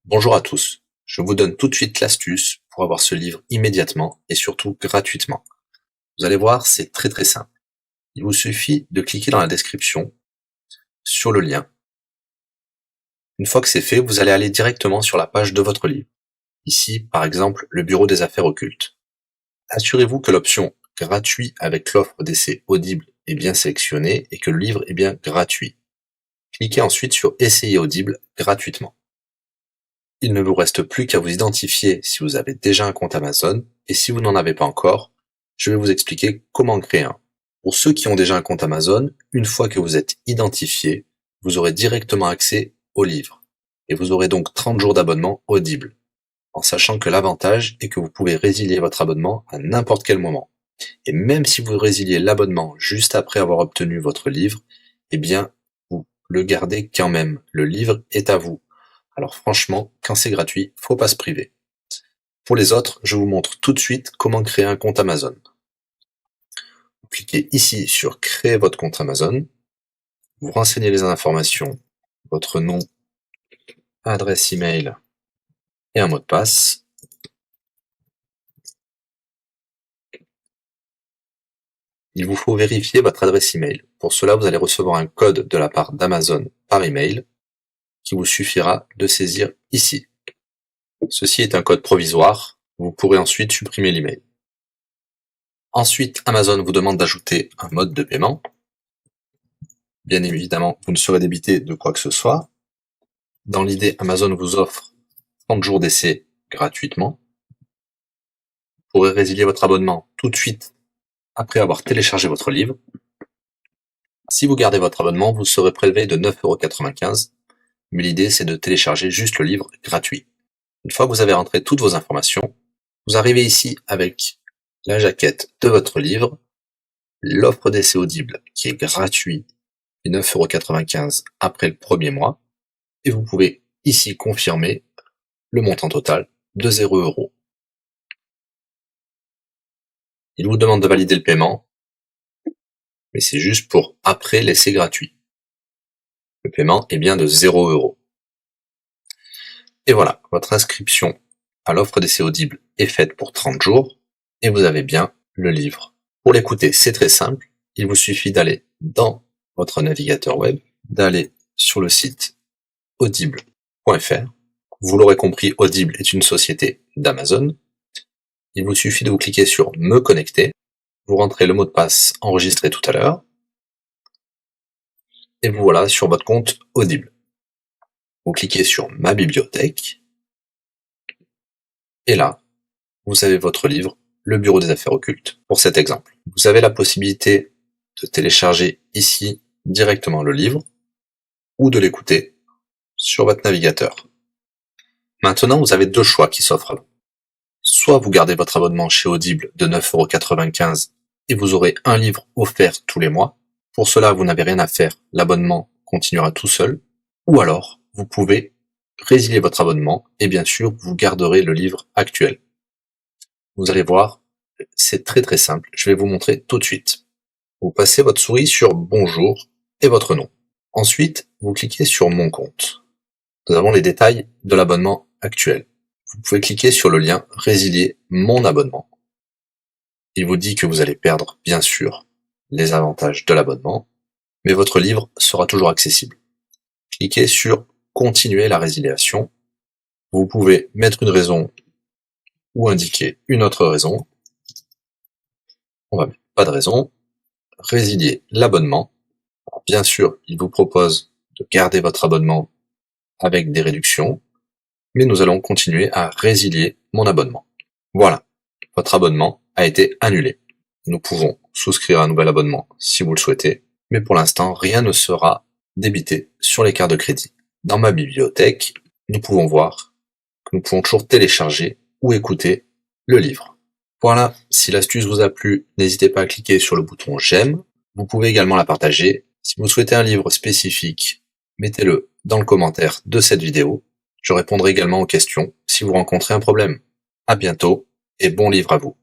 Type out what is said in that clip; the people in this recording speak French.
Bonjour à tous, je vous donne tout de suite l'astuce pour avoir ce livre immédiatement et surtout gratuitement. Vous allez voir, c'est très simple. Il vous suffit de cliquer dans la description sur le lien. Une fois que c'est fait, vous allez aller directement sur la page de votre livre. Ici, par exemple, le bureau des affaires occultes. Assurez-vous que l'option gratuit avec l'offre d'essai Audible est bien sélectionnée et que le livre est bien gratuit. Cliquez ensuite sur Essayer Audible gratuitement. Il ne vous reste plus qu'à vous identifier si vous avez déjà un compte Amazon, et si vous n'en avez pas encore, je vais vous expliquer comment créer un. Pour ceux qui ont déjà un compte Amazon, une fois que vous êtes identifié, vous aurez directement accès au livre, et vous aurez donc 30 jours d'abonnement Audible, en sachant que l'avantage est que vous pouvez résilier votre abonnement à n'importe quel moment. Et même si vous résiliez l'abonnement juste après avoir obtenu votre livre, eh bien, vous le gardez quand même. Le livre est à vous. Alors franchement, quand c'est gratuit, faut pas se priver. Pour les autres, je vous montre tout de suite comment créer un compte Amazon. Vous cliquez ici sur créer votre compte Amazon. Vous renseignez les informations, votre nom, adresse email et un mot de passe. Il vous faut vérifier votre adresse email. Pour cela, vous allez recevoir un code de la part d'Amazon par email qui vous suffira de saisir ici. Ceci est un code provisoire. Vous pourrez ensuite supprimer l'email. Ensuite, Amazon vous demande d'ajouter un mode de paiement. Bien évidemment, vous ne serez débité de quoi que ce soit. Dans l'idée, Amazon vous offre 30 jours d'essai gratuitement. Vous pourrez résilier votre abonnement tout de suite après avoir téléchargé votre livre. Si vous gardez votre abonnement, vous serez prélevé de 9,95 €, mais l'idée c'est de télécharger juste le livre gratuit. Une fois que vous avez rentré toutes vos informations, vous arrivez ici avec la jaquette de votre livre, l'offre d'essai Audible qui est gratuit et 9,95 € après le premier mois, et vous pouvez ici confirmer le montant total de 0 €. Il vous demande de valider le paiement, mais c'est juste pour après l'essai gratuit. Le paiement est bien de 0 €. Et voilà, votre inscription à l'offre d'essai Audible est faite pour 30 jours, et vous avez bien le livre. Pour l'écouter, c'est très simple, il vous suffit d'aller dans votre navigateur web, d'aller sur le site audible.fr. Vous l'aurez compris, Audible est une société d'Amazon. Il vous suffit de vous cliquer sur Me connecter, vous rentrez le mot de passe enregistré tout à l'heure, et vous voilà sur votre compte Audible. Vous cliquez sur Ma bibliothèque, et là, vous avez votre livre, Le Bureau des affaires occultes, pour cet exemple. Vous avez la possibilité de télécharger ici directement le livre, ou de l'écouter sur votre navigateur. Maintenant, vous avez deux choix qui s'offrent à vous. Soit vous gardez votre abonnement chez Audible de 9,95 € et vous aurez un livre offert tous les mois. Pour cela, vous n'avez rien à faire, l'abonnement continuera tout seul. Ou alors, vous pouvez résilier votre abonnement et bien sûr, vous garderez le livre actuel. Vous allez voir, c'est très simple, je vais vous montrer tout de suite. Vous passez votre souris sur Bonjour et votre nom. Ensuite, vous cliquez sur Mon compte. Nous avons les détails de l'abonnement actuel. Vous pouvez cliquer sur le lien Résilier mon abonnement. Il vous dit que vous allez perdre, bien sûr, les avantages de l'abonnement, mais votre livre sera toujours accessible. Cliquez sur Continuer la résiliation. Vous pouvez mettre une raison ou indiquer une autre raison. On va mettre pas de raison. Résilier l'abonnement. Bien sûr, il vous propose de garder votre abonnement avec des réductions, mais nous allons continuer à résilier mon abonnement. Voilà, votre abonnement a été annulé. Nous pouvons souscrire un nouvel abonnement si vous le souhaitez, mais pour l'instant, rien ne sera débité sur les cartes de crédit. Dans ma bibliothèque, nous pouvons voir que nous pouvons toujours télécharger ou écouter le livre. Voilà, si l'astuce vous a plu, n'hésitez pas à cliquer sur le bouton j'aime. Vous pouvez également la partager. Si vous souhaitez un livre spécifique, mettez-le dans le commentaire de cette vidéo. Je répondrai également aux questions si vous rencontrez un problème. À bientôt et bon livre à vous.